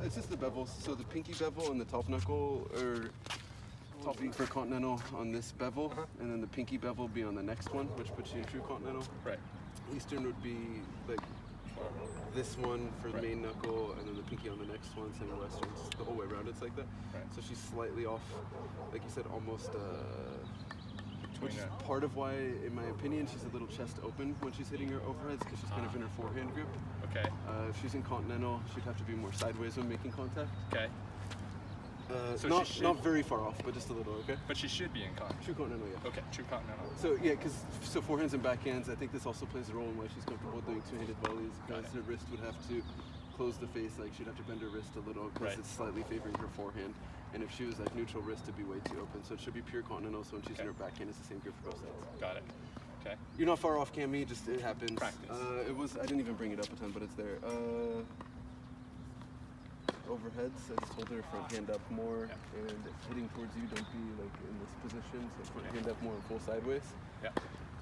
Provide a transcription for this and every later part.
it's just the bevels. So the pinky bevel and the top knuckle are topping for continental on this bevel, and then the pinky bevel will be on the next one, which puts you in true continental. Right. Eastern would be like this one for the main knuckle, and then the pinky on the next one, same Western. The whole way around it's like that. Right. So she's slightly off, like you said, almost, which is Between part of why, in my opinion, she's a little chest open when she's hitting her overheads, because she's kind of in her forehand grip. Okay. If she's in continental, she'd have to be more sideways when making contact. Okay. So not very far off, but just a little, okay? But she should be in continental. True continental, yeah. Okay, true continental. So yeah, because forehands and backhands, I think this also plays a role in why she's comfortable doing two-handed volleys, because her wrist would have to close the face, like she'd have to bend her wrist a little, because it's slightly favoring her forehand. And if she was like neutral wrist, it'd be way too open. So it should be pure continental, so when she's in her backhand, it's the same grip for both sides. Got it. Okay. You're not far off, Cami, just it happens. Practice. I didn't even bring it up a ton, but it's there. Overheads, I just hold her front hand up more, and hitting towards you, don't be like in this position, so front hand up more and full sideways. Yeah.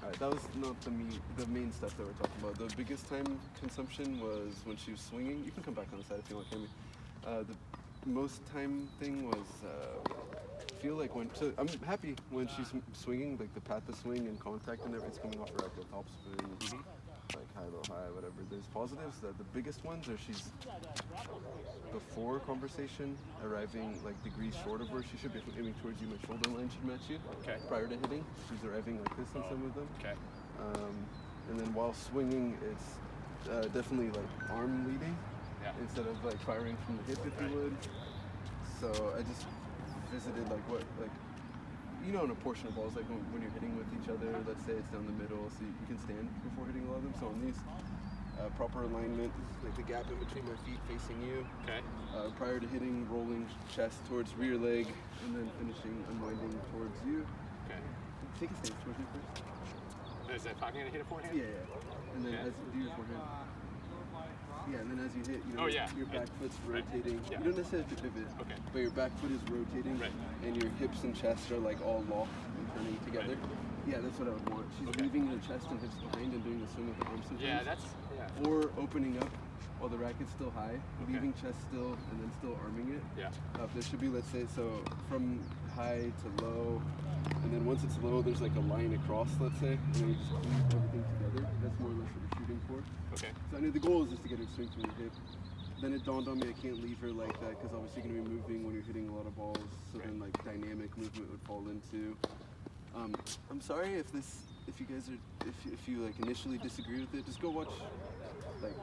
Alright, that was not the main stuff that we're talking about. The biggest time consumption was when she was swinging. You can come back on the side if you want, Cami. The most time thing was, feel like so I'm happy when she's swinging, like the path of swing and contact and everything's coming off her actual top spin. Like high, low, high, whatever. There's positives. The biggest ones are she's before conversation, arriving like degrees short of where she should be aiming towards you. My shoulder line should match you. Okay. Prior to hitting, she's arriving like this on some of them. Okay. And then while swinging, it's definitely like arm leading instead of like firing from the hip, if you would. So I just visited like you know, in a portion of balls, like when you're hitting with each other, let's say it's down the middle, so you can stand before hitting a lot of them. So on these, proper alignment, like the gap in between my feet facing you. Okay. Prior to hitting, rolling chest towards rear leg, and then finishing unwinding towards you. Okay. Take a stance towards me first. Is that talking to hit a forehand? Yeah, yeah. And then as you do your forehand. Yeah, and then as you hit, you know, your back foot's rotating. Yeah. You don't necessarily have to pivot, but your back foot is rotating, and your hips and chest are like all locked and turning together. Yeah, that's what I would want. She's leaving her chest and hips behind and doing the swing with the arms sometimes. Or opening up while the racket's still high, leaving chest still, and then still arming it. Yeah. There should be, let's say, so from high to low, and then once it's low, there's like a line across, let's say, and then you just weave everything together. That's more or less what you're shooting for. Okay. So I knew the goal is just to get her to swing from your hip. Then it dawned on me I can't leave her like that, because obviously you're going to be moving when you're hitting a lot of balls, so then like dynamic movement would fall into. I'm sorry if you guys are, if you like initially disagree with it, just go watch, like,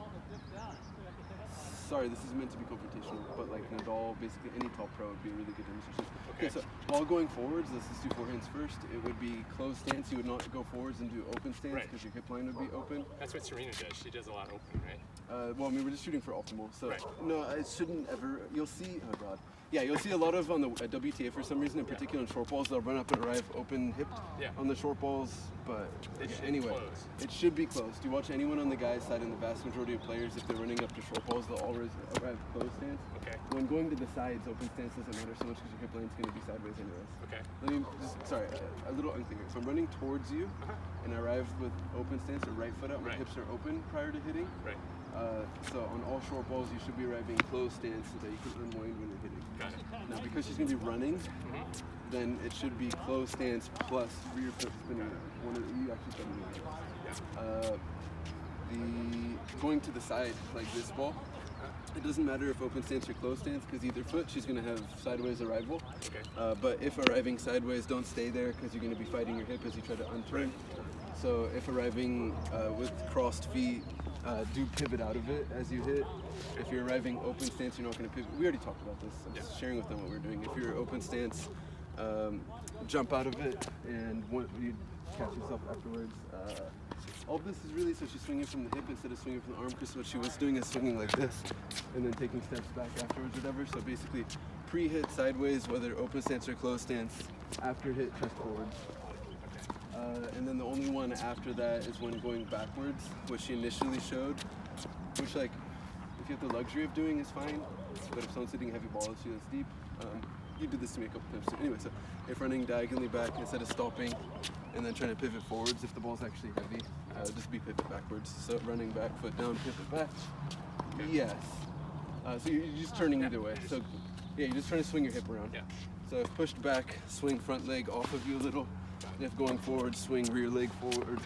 sorry, this is meant to be confrontational, but like Nadal, basically any top pro would be a really good demonstration. Okay, so while going forwards, let's just do forehands first. It would be closed stance. You would not go forwards and do open stance because your hip line would be open. That's what Serena does. She does a lot open, right? Well, I mean, we're just shooting for optimal. So no, it shouldn't ever. You'll see. Oh God. Yeah, you'll see a lot of on the WTA for some reason, in particular in short balls, they'll run up and arrive open hipped on the short balls. But anyway, it should be closed. You watch anyone on the guy's side, and the vast majority of players, if they're running up to short balls, they'll always arrive closed stance. Okay. When going to the sides, open stance doesn't matter so much because your hip line's going to be sideways anyways. Okay. Let me just, sorry, a little unclear. So I'm running towards you, and I arrive with open stance, or right foot out. My hips are open prior to hitting. Right. So on all short balls, you should be arriving closed stance so that you can unwind when you're hitting. Got it. Now, because she's going to be running, then it should be closed stance plus rear foot spinning. You actually said the going to the side like this ball. It doesn't matter if open stance or closed stance, because either foot she's going to have sideways arrival. Okay. But if arriving sideways, don't stay there because you're going to be fighting your hip as you try to unturn. So if arriving with crossed feet, do pivot out of it as you hit. If you're arriving open stance, you're not going to pivot. We already talked about this. I'm just sharing with them what we're doing. If you're open stance, jump out of it, and you catch yourself afterwards. All this is really so she's swinging from the hip instead of swinging from the arm, because what she was doing is swinging like this and then taking steps back afterwards, whatever. So basically, pre-hit sideways, whether open stance or closed stance, after hit, chest forwards. And then the only one after that is when going backwards, which she initially showed, which, like, if you have the luxury of doing is fine, but if someone's hitting heavy balls, that's deep, you do this to me a couple times too. Anyway, so if running diagonally back instead of stopping and then trying to pivot forwards, if the ball's actually heavy, just be pivot backwards. So running back, foot down, pivot back. Yes. So you're just turning either way. So yeah, you're just trying to swing your hip around. Yeah. So if pushed back, swing front leg off of you a little. And if going forward, swing rear leg forward.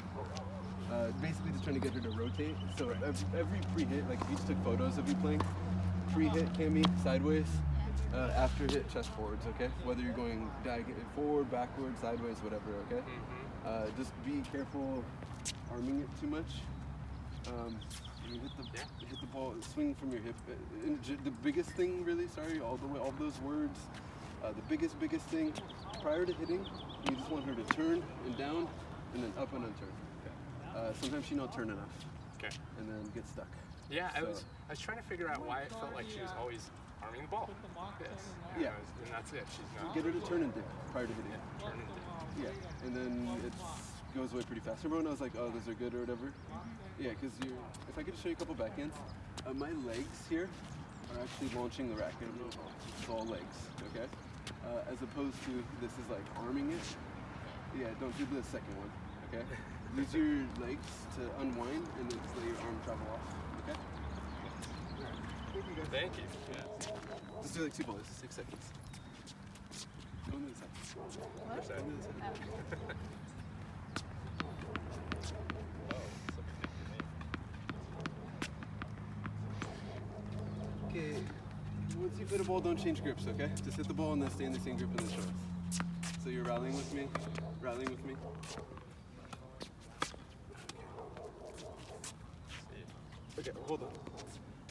Basically just trying to get her to rotate. So every pre-hit, like if you just took photos of you playing, pre-hit Cami, sideways, after hit, chest forwards, okay? Whether you're going forward, backward, sideways, whatever, okay? Just be careful arming it too much. You hit the ball, swing from your hip. The biggest thing, really, all those words, the biggest thing, prior to hitting, you just want her to turn and down, and then up and unturn. Sometimes she don't turn enough. Okay. And then get stuck. Yeah, so. I was trying to figure out why it felt like she was always arming the ball. Yes. Yeah. And that's it. She's not. Get her to turn and dip prior to hitting. Yeah, turn and dip. Yeah. And then it goes away pretty fast. Everyone knows like, oh, those are good or whatever. Yeah, because if I could show you a couple backhands, my legs here are actually launching the racket. It's all legs, okay? As opposed to this is like arming it. Yeah, don't do the second one, okay? Use your legs to unwind and then just let your arm travel off, okay? Thank you guys. Thank you. Yeah. Let's do like 2 balls, 6 seconds. Go on the other side. What? Go on the other side. Okay, once you hit a ball, don't change grips, okay? Just hit the ball and then stay in the same grip and then show us. So you're rallying with me? Rallying with me? Okay, hold on.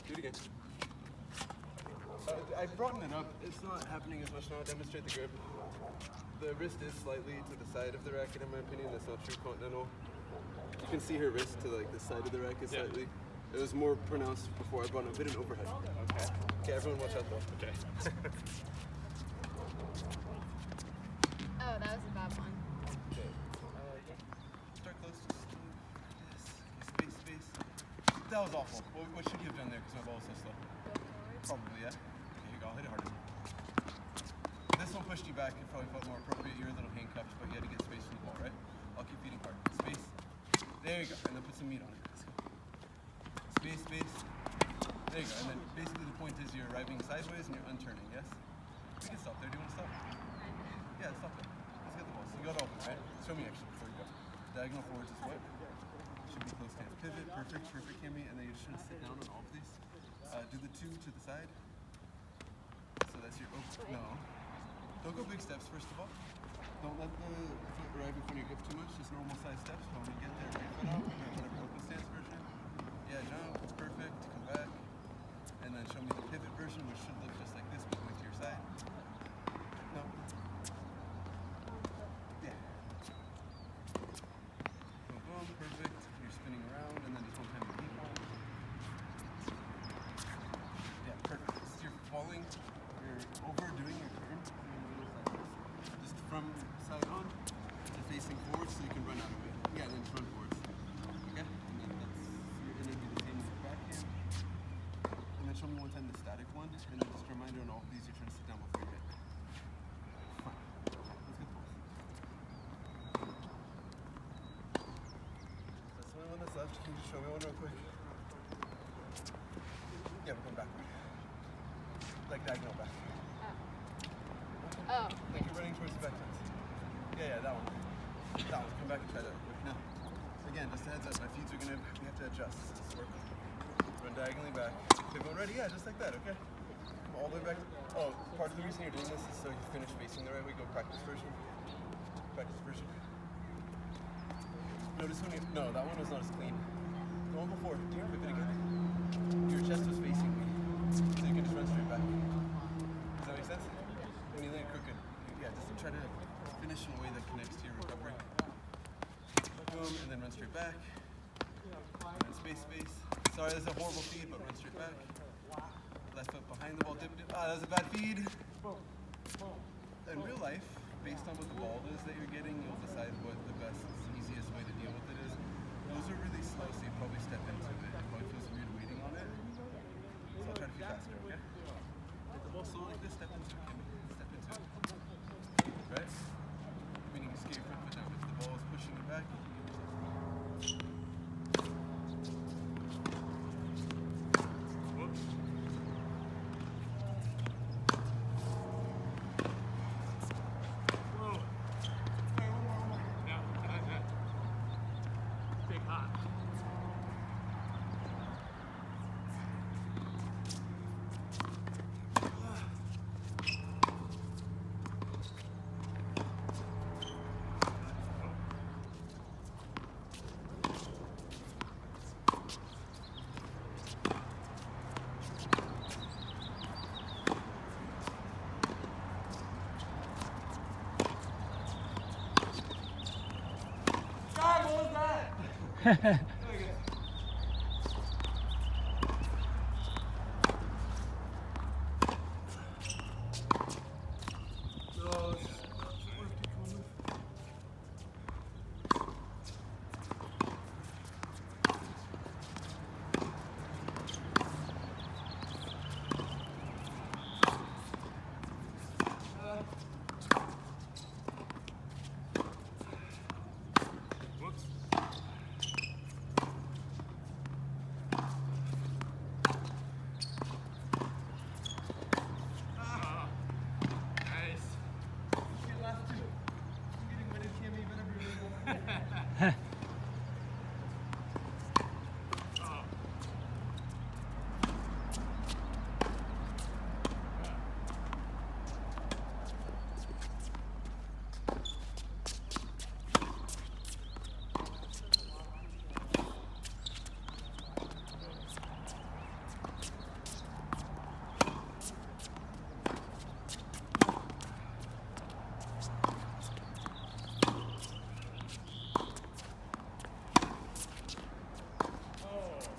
Do it again. I've brought it up. It's not happening as much now. I'll demonstrate the grip. The wrist is slightly to the side of the racket, in my opinion. That's not true continental. You can see her wrist to like the side of the racket slightly. It was more pronounced before I brought it. Hit an overhead. Okay. Okay, everyone watch out though. Okay. Oh, that was a bad one. Okay. Start close. Just space. That was awful. What should you have done there? Because my ball was so slow. Probably, yeah. Okay, here you go. I'll hit it harder. This one pushed you back. It probably felt more appropriate. You're a little handcuffed, but you had to get space from the ball, right? I'll keep feeding hard. Space. There you go. And then put some meat on it. Let's go. Space. There you go. And then basically the point is you're arriving sideways and you're unturning, yes? We can stop there. Do you want to stop? Yeah, stop there. Let's get the ball. So you got it open, right? Show me actually before you go. Diagonal forwards is what? Should be close stance. Pivot. Perfect, Cami. And then you're just trying to sit down on all of these. Do the 2 to the side. So that's your open. No. Don't go big steps, first of all. Don't let the foot arrive in front of your hip too much. Just normal size steps. When we get there, right foot out. Whatever open stance version. Yeah, jump. Perfect. Come back. And then show me the pivot version, which should look just like this, but going to your side. No. Yeah. Boom. Perfect. You're spinning around, and then just one time deep. Yeah, perfect. So you're falling. You're overdoing your turn. Just from side on to facing forward, so you can run out of it. Yeah, then just run forwards. Okay. And then you're gonna do the same with the backhand. And then show me one time the static one, and then just a reminder on all of these you're trying to sit down before you hit. Fine. Let's get the balls. That's the only one that's left. Can you just show me one real quick? Yeah, we're going backward. Like diagonal back. Oh. Like you're running towards the back fence. Yeah, that one. That one. Come back and try that real quick. Now, again, just a heads up. My feet are gonna. We have to adjust. This is working. Run diagonally back. Pivot ready? Yeah, just like that. Okay. Come all the way back. Oh, part of the reason you're doing this is so you finish facing the right way. Go practice version. Practice version. Notice when you. No, that one was not as clean. The one before. Do you pivot again? Your chest was facing me, so you can just run straight back. Does that make sense? When you land crooked, yeah, just try to finish in a way that connects to your recovery. Boom, and then run straight back. And then space. Sorry, that's a horrible feed, but run straight back. Left foot behind the ball, dip. Ah, that was a bad feed. In real life, based on what the ball is that you're getting, you'll decide what the best, easiest way to deal with it is. Those are really slow, so you probably step into it. It probably feels weird waiting on it. So I'll try to be faster, okay? Hit the ball slow like this, step into it, Cami. Step into it. Right? Meaning you skate your front foot down. If the ball is pushing you back, whoops.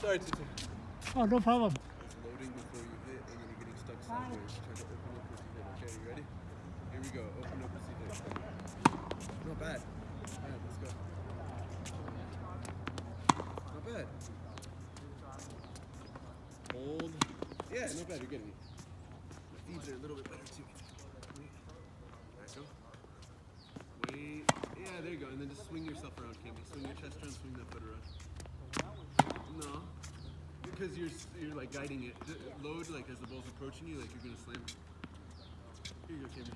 Sorry, Tutu. Oh, no problem. It's loading before you hit, and then you're getting stuck sideways. Try to open up as you hit. Okay, you ready? Here we go. Open up as you hit. Not bad. Alright, let's go. Not bad. Hold. Yeah, not bad. You're getting it. My feeds are a little bit better too. Alright, go. Wait. Yeah, there you go. And then just swing yourself around, Cami. Swing your chest around, swing that foot around. No, because you're like guiding it. Load like as the ball's approaching you, like you're gonna slam. Here you go, Cami.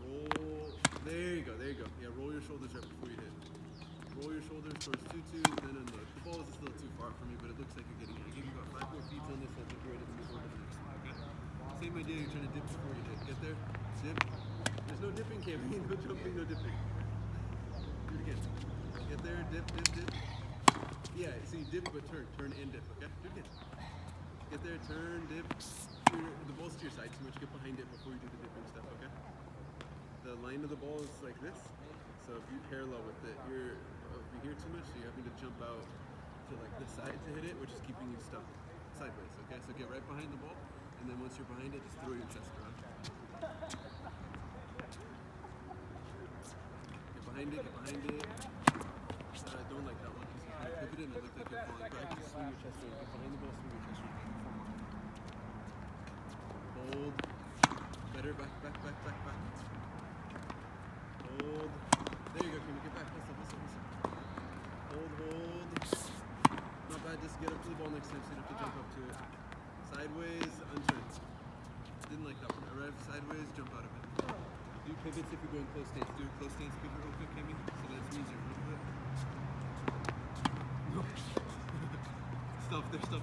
Roll. There you go. There you go. Yeah, roll your shoulders right before you hit. Roll your shoulders towards 2-2, then unload. The ball is just a little too far for me, but it looks like you're getting it. I give you about 5 more feet on this. I think you're ready to move on to the next one. Okay. Same idea. You're trying to dip before you hit. Get there. Dip. There's no dipping, Cami. No jumping. No dipping. Do it again. Get there. Dip. Dip. Dip. Yeah, so you dip but turn and dip, okay? Do it again. Get there, turn, dip. The ball's to your side too much, get behind it before you do the dipping stuff, okay? The line of the ball is like this, so if you parallel with it, if you're here too much, so you're having to jump out to like this side to hit it, which is keeping you stuck sideways, okay? So get right behind the ball, and then once you're behind it, just throw your chest around. Get behind it, get behind it. I don't like that one. Pivot it and it looks like you're falling back. Just swing your chest around. Get behind the ball, swing your chest around. Hold. Better. Back. Hold. There you go, Cami. Get back. Listen. Hold. Not bad. Just get up to the ball next time so you don't have to jump up to it. Sideways, unturn. Didn't like that one. Arrive sideways, jump out of it. Do pivots if you're going close stance. Do a close stance pivot real quick, Cami. So that's easier. Real quick. Stop there. Stick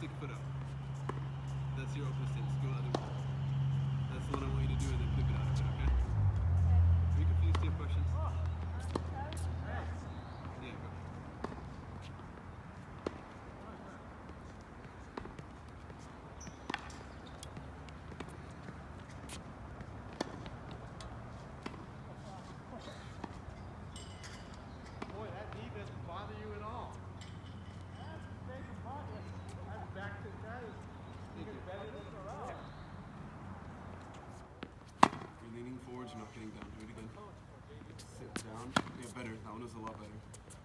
your foot out. That's your open stance. Go other way. That's the one I want you to do and then pivot out of it, okay? Are you confused? Do you have questions? Yeah, go. Boy, that knee doesn't bother you at all. Back to guys. You're leaning forwards, you're not getting down. Do it again. Sit down. Yeah, better. That one was a lot better.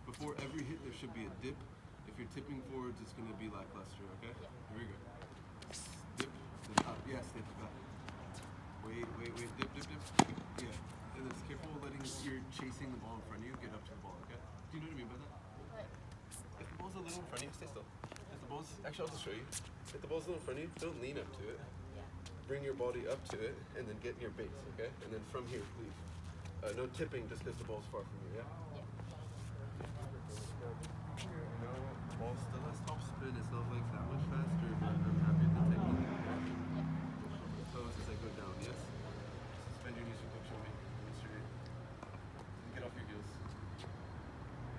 Before every hit, there should be a dip. If you're tipping forwards, it's going to be lackluster, okay? Here we go. Dip, then up. Yes, dip, back. Wait. Dip. Yeah. And then just careful letting you're chasing the ball in front of you. Get up to the ball, okay? Do you know what I mean by that? If the ball's a little in front of you, stay still. If the ball's, actually I'll just show you. If the ball's a little in front of you, don't lean up to it. Bring your body up to it, and then get in your base, okay? And then from here, leave. No tipping just because the ball's far from you, yeah? No, ball still has top spin. It's not like that much faster, but I'm happy with the technique. Toes as I go down, yes? Suspend your knees for quick, show me. Straight. Get off your heels.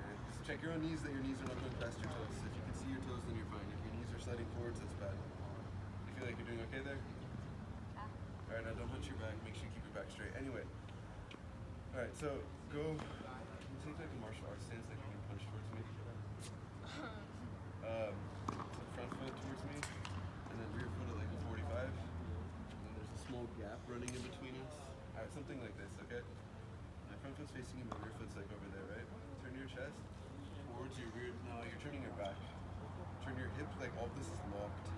And just check your own knees that your knees are not going past your toes. If you can see your toes, then you're fine. If your knees are sliding forwards, that's bad. You feel like you're doing okay there? Alright, now don't hunch your back. Make sure you keep your back straight. Anyway. Alright, so go take like a martial arts stance, like you can punch towards me. So front foot towards me, and then rear foot at like a 45. And then there's a small gap running in between us. Alright, something like this, okay? My front foot's facing you, my rear foot's like over there, right? Turn your chest towards your rear. No, you're turning your back. Turn your hip, like all this is locked.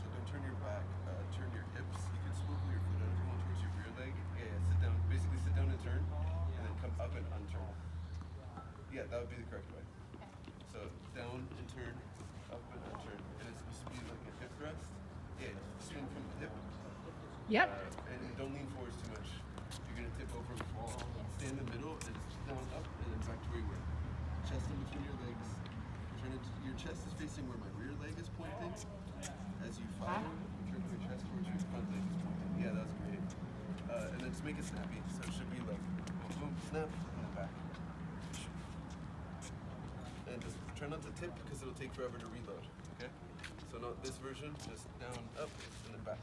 So don't turn your back, turn your hips. You can swivel your foot out if you want towards your rear leg. Yeah, sit down. Basically sit down and turn, and then come up and unturn. Yeah, that would be the correct way. So down and turn, up and unturn. And it's supposed to be like a hip thrust. Yeah, swing from the hip. Yep. And don't lean forwards too much. You're gonna tip over and fall. Stay in the middle and it's down, up, and then back to where you were. Chest in between your legs. Your chest is facing where my rear leg is pointing. As you fire, you turn your chest towards your front leg is pointing. Yeah, that's great. And then just make it snappy. So it should be like boom, boom, snap, and then back. And just try not to tip because it'll take forever to reload. Okay? So not this version, just down, up, and then back.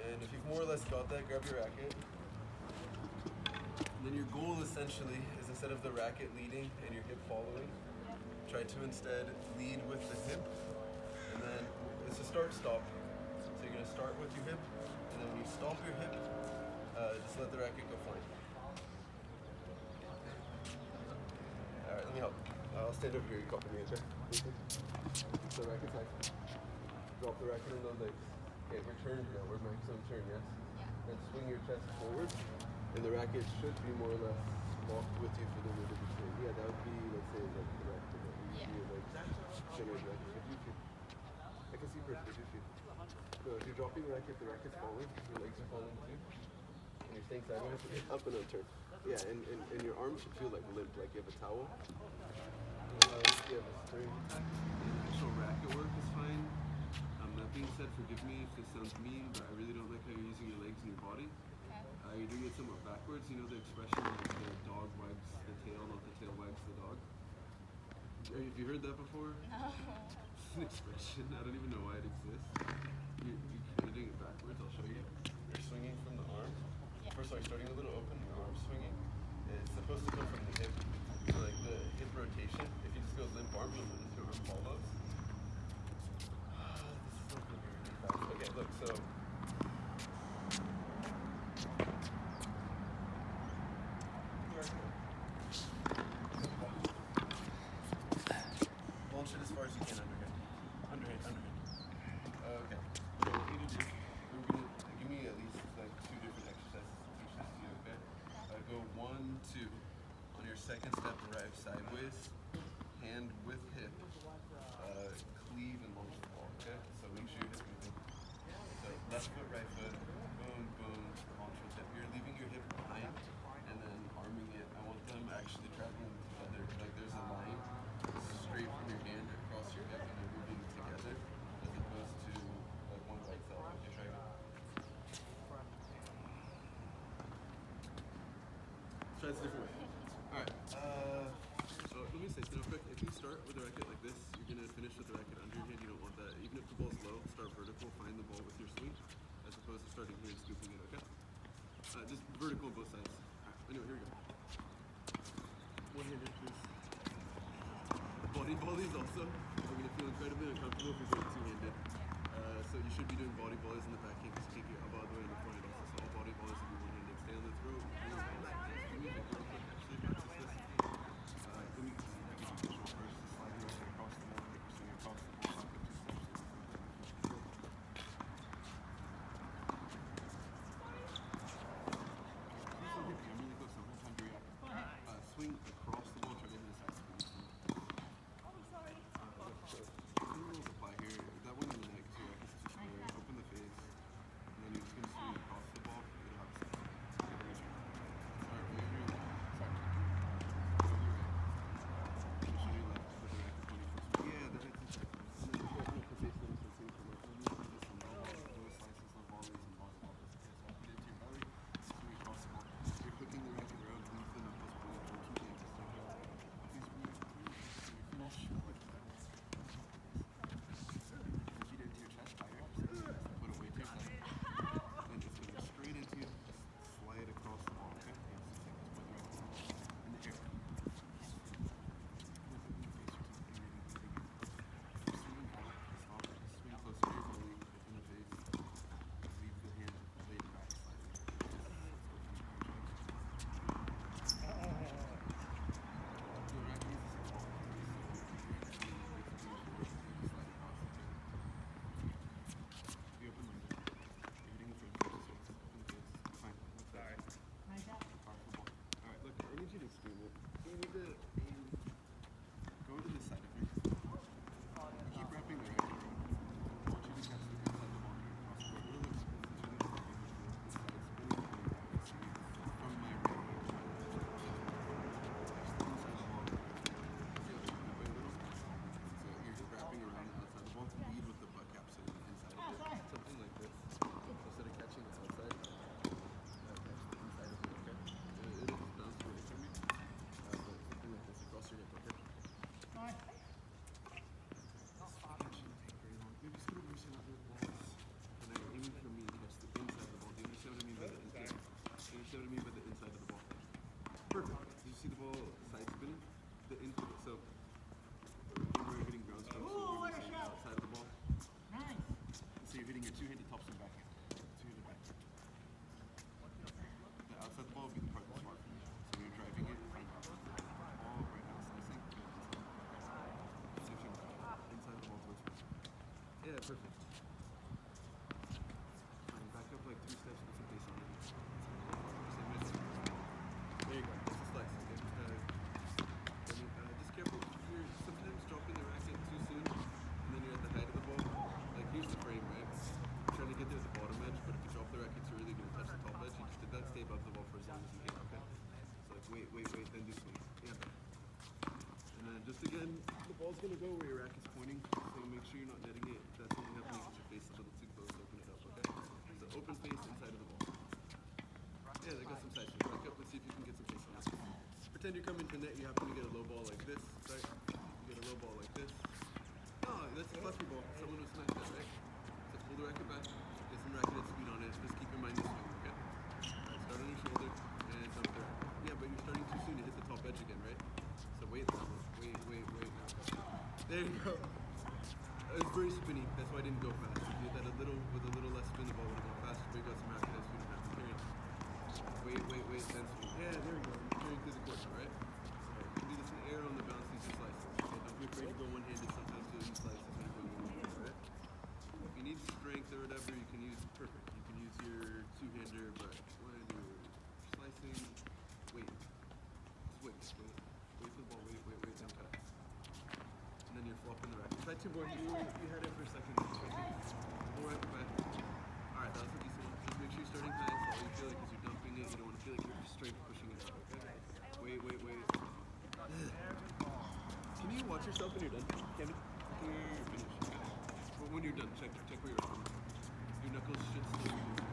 And if you've more or less got that, grab your racket. And then your goal essentially is instead of the racket leading and your hip following, try to instead lead with the hip. And then it's a start-stop. So you're going to start with your hip, and then when you stop your hip, just let the racket go flying. Alright, let me help. I'll stand over here, you copy me, okay? So racket high. Drop the racket in those legs. Okay, we're turned now. We're maximum turn, yes? Yeah. And swing your chest forward. And the racket should be more or less locked with you for the mid of the swing. Yeah, that would be, let's say, like the racket. You see your legs generate racket. What do you feel? I can see perfectly. What do you feel? So if you're dropping the racket's falling. Your legs are falling too. And you're staying sideways. Up and turn. Yeah, and your arms should feel like limp, like you have a towel. You have a string. Actual racket work is fine. That being said, forgive me if this sounds mean, but I really don't like how you're using your legs and your body. You're doing it somewhat backwards. You know the expression like the dog wags the tail, not the tail wags the dog? Have you heard that before? No. It's an expression. I don't even know why it exists. You're doing it backwards. I'll show you. You're swinging from the arm. Yeah. First, starting a little open, your arm swinging. It's supposed to come from the hip. So like the hip rotation. If you just go limp arm, your arm follows. This is not going to be really fast. Okay, look, so. Launch it as far as you can underhand. Underhand. Okay. So what we need to do, we're going to give me at least like 2 different exercises to teach this to you, okay? Go 1, 2. On your second step, arrive sideways, hand with hip, cleave and launch the ball, okay? So make sure your hip moving. So left foot, right foot, boom, boom, launch with hip. You're leaving your hip behind and then arming it. I want them actually traveling together. Like there's a line straight from your hand across your hip and they're moving together as opposed to like one by itself. Okay, try it. Try this a different way. Alright, so let me say something real quick. If you start with a racket like this, you're going to finish with the racket under your hand. You don't want that. Even if the ball's low, start vertical, find the ball with your swing, as opposed to starting here and scooping it, okay? Just vertical on both sides. Alright, anyway, here we go. One-handed, please. Body volleys also. We're going to feel incredibly uncomfortable if you're doing two-handed. So you should be doing body volleys in the backhand because you can't get elbow out of the way in the forehand also. So all body volleys will be one-handed. Stay on the throat. Swing across the ball, try to hit a side spin. Two rules apply here. That one in the neck, so your racket's just square. Open the face, and then you screen it. You need to aim. Go to the side of your keep wrapping the racket around. I want you to catch the inside of the ball here across the board. Really from my right hand. Catch the inside of the ball. See how it's way a little? So you're just wrapping around the outside of the ball to lead with the butt cap sitting inside of it. Something like this. Instead of catching the outside, catch the inside of it, okay? It'll just bounce away from you. But something like this across your hip, okay? Maybe scoot over so you're not doing balls. And then aiming for me, catch the inside of the ball. Do you understand what I mean by the inside? Do you understand what I mean by the inside of the ball? Perfect. Did you see the ball side spinning? The inside. So when we're hitting ground strokes, so we're saying outside of the ball. Nice. So you're hitting your two-handed topspin backhand. Two-handed backhand. The outside of the ball would be the part that's smart for you. So when you're driving it, right now, ball, right now, slicing, good, inside. Shift your inside the ball towards me. Yeah, perfect. Fine, back up like 2 steps, put some pace on it. There you go, that's a slice, okay? Just careful, you're sometimes dropping the racket too soon, and then you're at the height of the ball. Like, here's the frame, right? You're trying to get there at the bottom edge, but if you drop the racket too early, you're going to touch the top edge. You just did that, stay above the ball for as long as you can, okay? So like, wait, then do swing. Yeah. And then just again, the ball's going to go where your racket's pointing, so make sure you're not netting it. That's only happening because your face is a little too close, open it up, okay? So open face inside of the ball. Yeah, they got some side swing. Back up, let's see if you can get some face on that. Pretend you're coming to net, you happen to get a low ball like this, right? You get a low ball like this. No, that's a fluffy ball. Someone would smash that, right? So pull the racket back, get some racketed speed on it. Just keep in mind this swing, okay? Alright, start on your shoulder and jump there. Yeah, but you're starting too soon to hit the top edge again, right? So wait. There you go. It was very spinny. That's why I didn't go fast. If you did that with a little less spin, the ball would have gone faster. But you got some racketed speed and have to carry it. Wait, then swing. Yeah, there we go. You're carrying through the court now, right? You can do this in the air on the bounce, these are slices. Okay, don't be afraid to go one-handed. Sometimes you'll use slices when you're going one-handed, right? If you need strength or whatever, you can use perfect. You can use your two-hander, but when you're slicing, wait. Just wait for the ball, wait, then cut. And then you're flopping the racket. Try to go, you had it for a second. Pull right back. Alright, that was a decent one. Just make sure you're starting high, so all you feel like is you're dumping it. You don't want to feel like you're straight pushing it out, okay? Wait. Can you watch yourself when you're done? Can you? You're finished. But when you're done, check where you're from. Your knuckles should still be moving.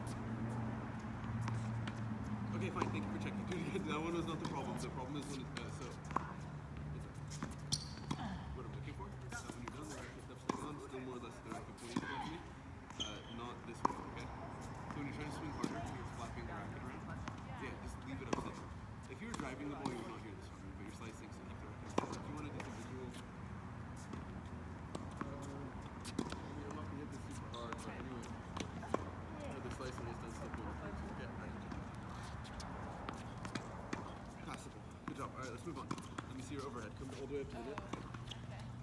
Okay, fine, thank you for checking. Do it again. That one was not the problem. The problem is when it's so. What I'm looking for? When you're done, the racket steps still on, still more or less the racket pointing towards me. Not this way, okay? So when you're trying to swing harder, you're flapping the racket around. Yeah, just leave it upside down. If you were driving the ball, you would not hear this from me, but you're slicing, so keep the racket upside down. If you want to do some visual, I'm not gonna hit this super hard, but anyway, the slicing is done still pointing towards you. Okay, alright. Passable. Good job. Alright, let's move on. Let me see your overhead. Come all the way up to the net.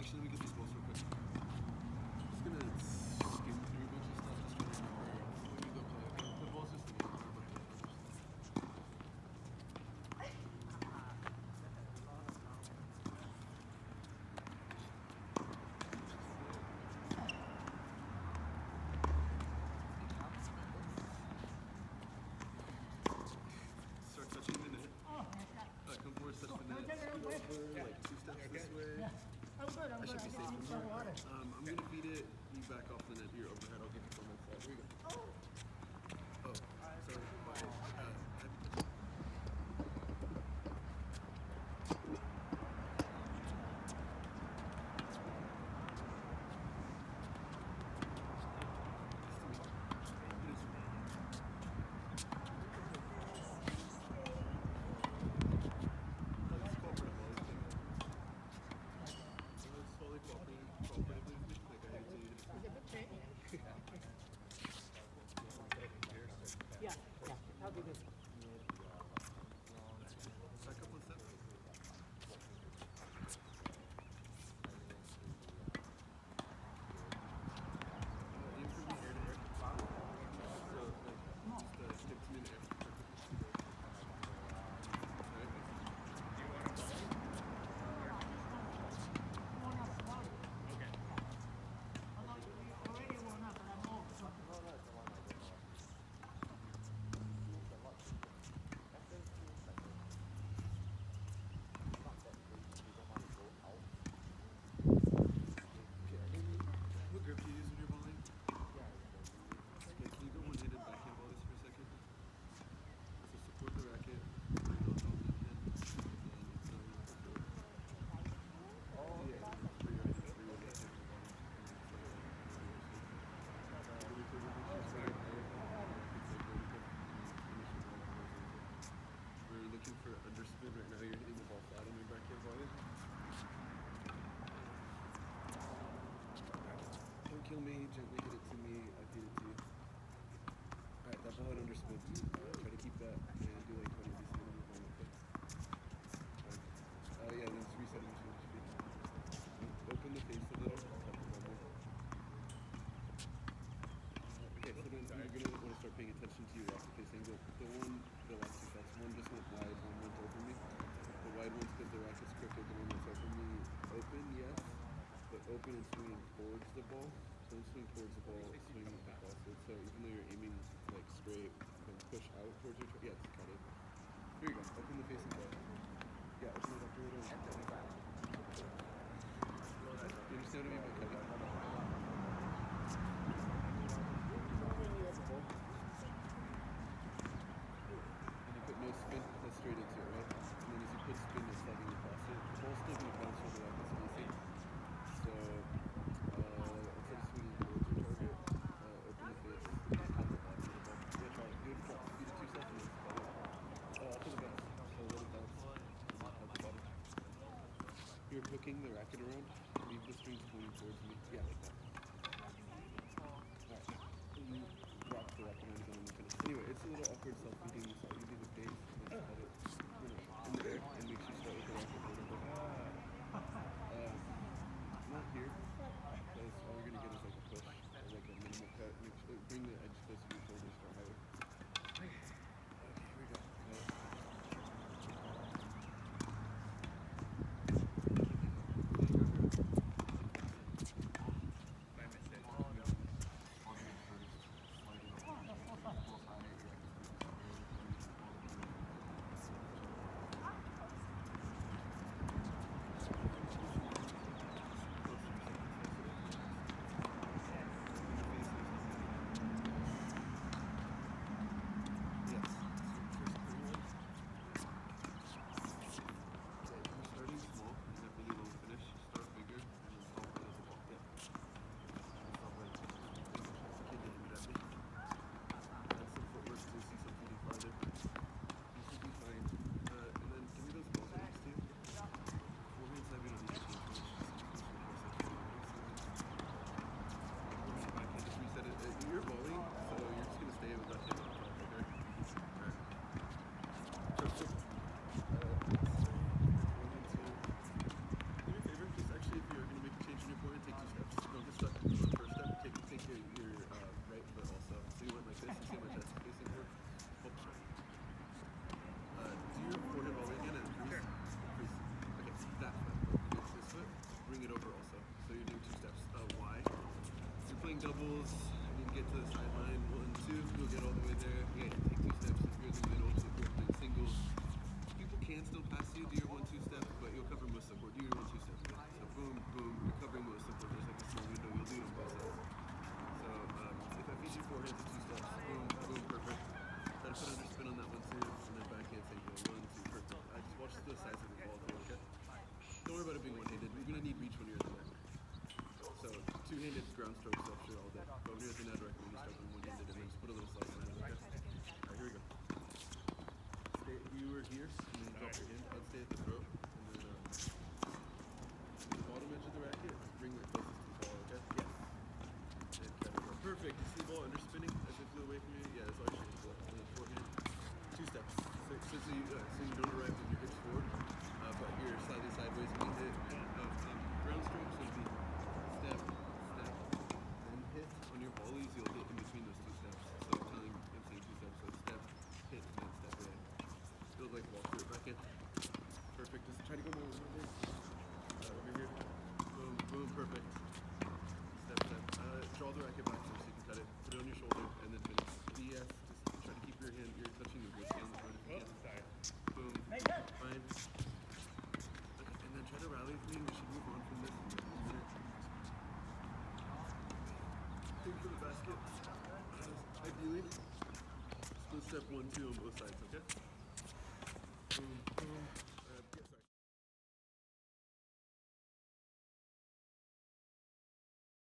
Actually, let me get these balls real quick. Just gonna skim through a bunch of stuff, just trying to remember when you go play. The ball's just the game. Start touching the net. Come forward, touch the net. Scoot over like 2 steps this way. Cami, gently hit it to me, I feed it to you. Alright, that ball had underspin. Try to keep that and do like 20 of these things with my okay? Yeah, then just reset it between each feet. Open the face a little. Okay, so then you're going to want to start paying attention to your racket face angle. The last two shots, one just went wide, one went over me. The wide one's because the racket's crooked, the one that's over me, open, yes, but open and swinging towards the ball. Don't swing towards the ball, swing across it. So even though you're aiming like straight, then push out towards your yeah, just cut it. Here you go, open the face and go. Yeah, open it up a little and cut it. You understand what I mean by cutting? No spin, that's straight into it, right? And then as you put spin, you're sliding across it. The ball's still going to bounce over like this easy. So, instead of swinging towards your target, open the face, just cut the bottom of the ball. Yeah, try it. Good drop. Beat it 2 seconds. To the bounce. So let it bounce. At the bottom. You're hooking the racket around. Leave the strings pointing towards me. Yeah, like that. Alright. You drop the racket around again when you finish. Anyway, it's a little awkward self-feeding. So you do the face and then cut it, in the air and make sure you start with the racket a little bit. Not here, because all you're going to get is like a push or like a minimal cut. Bring the edge closer to your shoulders for higher. Okay, here we go. Doubles, I need to get to the sideline, 1, 2, you'll get all the way there. Yeah, take 2 steps, if you're in the middle, so you're playing singles. People can still pass you, do your 1-2 step, but you'll cover most of the court. Do your 1-2 step. So boom, boom, you're covering most of the court. There's like a small window, you'll do it on both sides. So if I feed you 4 hands, 2 steps, boom, boom, perfect. Try to put under spin on that one too, and then backhand single, 1, 2, perfect. Just watch the size of the ball too, okay? Don't worry about it being one-handed. You're gonna need reach when you're at the net. So 2-handed ground strokes offshore all day. But when you're at the net, I recommend you start with 1-handed and then just put a little slide on it, okay? Alright, here we go. You were here, and then drop your hand. I'd stay at the throat, and then the bottom edge of the racket, bring it closest to the ball, okay? Yeah. And cut it. Perfect. You see the ball under spinning as it flew away from you? Yeah, that's all you should do. And then forehand, 2 steps. So you don't arrive with your hips forward, but you're slightly sideways when you hit. Ground strokes would be step, then hit. On your volleys, you'll hit in between those 2 steps. So I'm saying 2 steps. So step, hit, and then step away. Feels like walk through it back in. Perfect. Just try to go more over here. Over here. Boom, boom, perfect. Step, step. Draw the racket back so you can cut it. Put it on your shoulder and then finish. DS. Just try to keep your hand. You're touching your wrist on the front of your hand. Boom. Fine. Okay, and then try to rally with me. We should move on from this in a minute. Think for the basket. Ideally, split step 1, 2 on both sides, okay?